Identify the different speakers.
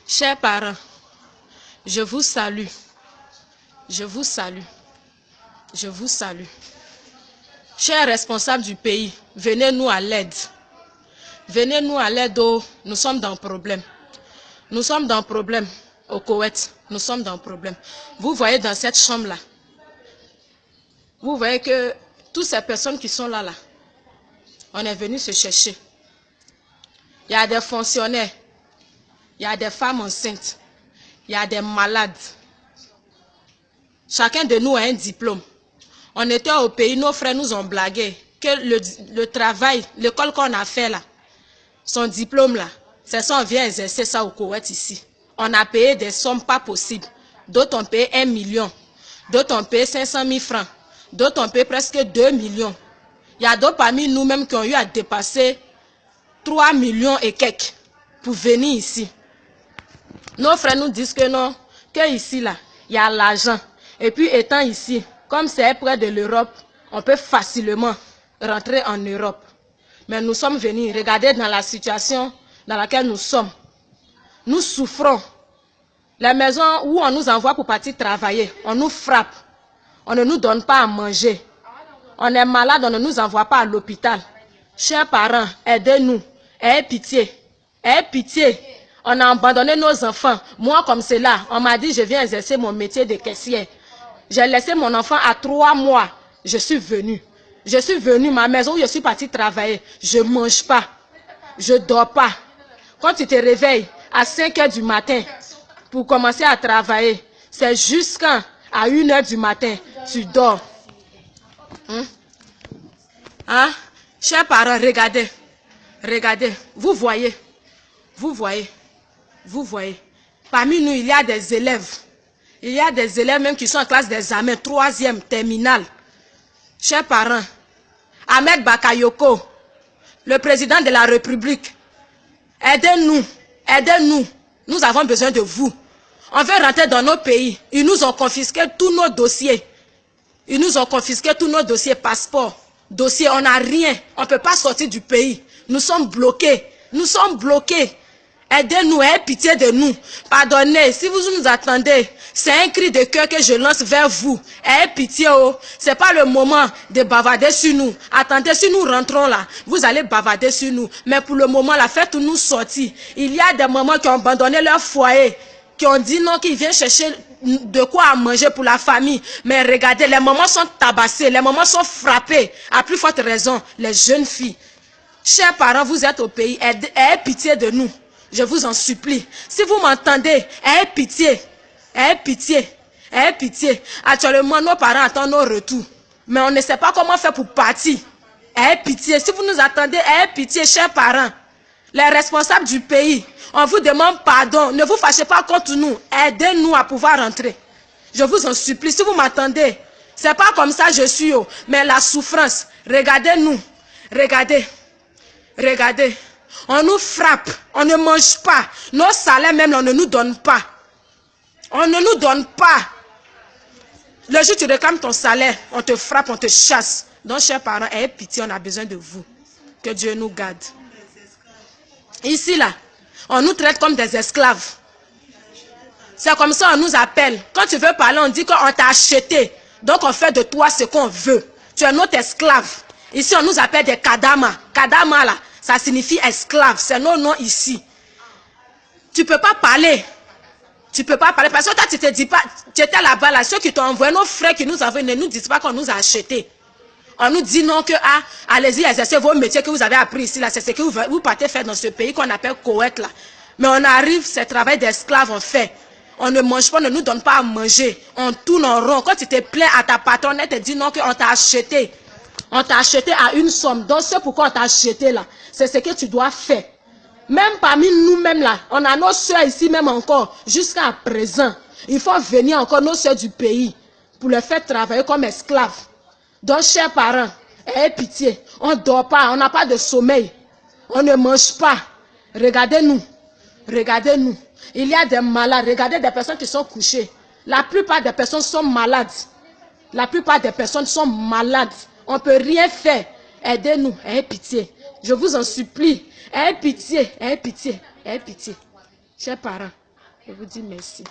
Speaker 1: Chers parents, je vous salue. Je vous salue. Je vous salue. Chers responsables du pays, venez-nous à l'aide. Venez-nous à l'aide, nous sommes dans le problème. Nous sommes dans le problème au Koweït. Nous sommes dans le problème. Vous voyez dans cette chambre-là, vous voyez que toutes ces personnes qui sont là, on est venu se chercher. Il y a des fonctionnaires, il y a des femmes enceintes, il y a des malades. Chacun de nous a un diplôme. On était au pays, nos frères nous ont blagué que le travail, l'école qu'on a fait là, son diplôme là, c'est ça, on vient exercer ça au Koweït ici. On a payé des sommes pas possibles. D'autres ont payé 1 million. D'autres ont payé 500 000 francs. D'autres ont payé presque 2 millions. Il y a d'autres parmi nous-mêmes qui ont eu à dépasser 3 millions et quelques pour venir ici. Nos frères nous disent que non, que ici là, il y a l'argent. Et puis étant ici, comme c'est près de l'Europe, on peut facilement rentrer en Europe. Mais nous sommes venus, regardez dans la situation dans laquelle nous sommes. Nous souffrons. Les maisons où on nous envoie pour partir travailler, on nous frappe. On ne nous donne pas à manger. On est malade, on ne nous envoie pas à l'hôpital. Chers parents, aidez-nous. Ayez pitié. Ayez pitié. On a abandonné nos enfants. Moi, comme c'est là, on m'a dit je viens exercer mon métier de caissière. J'ai laissé mon enfant à 3 mois. Je suis venue. Je suis venue, ma maison où je suis partie travailler. Je ne mange pas. Je ne dors pas. Quand tu te réveilles à 5 h du matin pour commencer à travailler, c'est jusqu'à 1 h du matin, tu dors. Hein? Chers parents, regardez. Regardez. Vous voyez. Vous voyez. Vous voyez. Parmi nous, il y a des élèves. Il y a des élèves même qui sont en classe d'examen, 3e, terminale. Chers parents, Ahmed Bakayoko, le président de la République, aidez-nous, aidez-nous. Nous avons besoin de vous. On veut rentrer dans nos pays. Ils nous ont confisqué tous nos dossiers. Ils nous ont confisqué tous nos dossiers, passeports, dossiers. On n'a rien. On ne peut pas sortir du pays. Nous sommes bloqués. Nous sommes bloqués. Aidez-nous, ayez pitié de nous. Pardonnez, si vous nous attendez, c'est un cri de cœur que je lance vers vous. Ayez pitié, oh. Ce n'est pas le moment de bavarder sur nous. Attendez, si nous rentrons là, vous allez bavarder sur nous. Mais pour le moment, la fête nous sortir. Il y a des mamans qui ont abandonné leur foyer, qui ont dit non, qu'ils viennent chercher de quoi à manger pour la famille. Mais regardez, les mamans sont tabassées, les mamans sont frappées. À plus forte raison, les jeunes filles. Chers parents, vous êtes au pays, ayez pitié de nous. Je vous en supplie. Si vous m'entendez, ayez pitié. Ayez pitié. Ayez pitié. Actuellement, nos parents attendent nos retours. Mais on ne sait pas comment faire pour partir. Ayez pitié. Si vous nous attendez, ayez pitié, chers parents. Les responsables du pays, on vous demande pardon. Ne vous fâchez pas contre nous. Aidez-nous à pouvoir rentrer. Je vous en supplie. Si vous m'entendez, c'est pas comme ça je suis, mais la souffrance. Regardez-nous. Regardez. Regardez. On nous frappe, on ne mange pas. Nos salaires même, on ne nous donne pas. On ne nous donne pas. Le jour où tu réclames ton salaire, on te frappe, on te chasse. Donc, chers parents, ayez pitié, on a besoin de vous. Que Dieu nous garde. Ici, là, on nous traite comme des esclaves. C'est comme ça on nous appelle. Quand tu veux parler, on dit qu'on t'a acheté. Donc, on fait de toi ce qu'on veut. Tu es notre esclave. Ici, on nous appelle des kadama. Kadama, là. Ça signifie esclave, c'est nos noms ici. Tu ne peux pas parler. Tu ne peux pas parler. Parce que toi, tu te dis pas, tu étais là-bas, là, ceux qui t'ont envoyé, nos frères qui nous envoient, ne nous disent pas qu'on nous a achetés. On nous dit non que, allez-y, exercez vos métiers que vous avez appris ici, là. C'est ce que vous partez faire dans ce pays qu'on appelle Koweït, là. Mais on arrive, c'est le travail d'esclave, on fait. On ne mange pas, on ne nous donne pas à manger. On tourne en rond. Quand tu te plains à ta patronne, elle te dit non qu'on t'a acheté. On t'a acheté à une somme. Donc, c'est pourquoi on t'a acheté là. C'est ce que tu dois faire. Même parmi nous-mêmes là, on a nos soeurs ici même encore. Jusqu'à présent, il faut venir encore nos soeurs du pays pour les faire travailler comme esclaves. Donc, chers parents, ayez pitié. On ne dort pas, on n'a pas de sommeil. On ne mange pas. Regardez-nous. Regardez-nous. Il y a des malades. Regardez des personnes qui sont couchées. La plupart des personnes sont malades. La plupart des personnes sont malades. On ne peut rien faire. Aidez-nous, ayez pitié. Je vous en supplie. Ayez pitié, ayez pitié, ayez pitié. Chers parents, Je vous dis merci.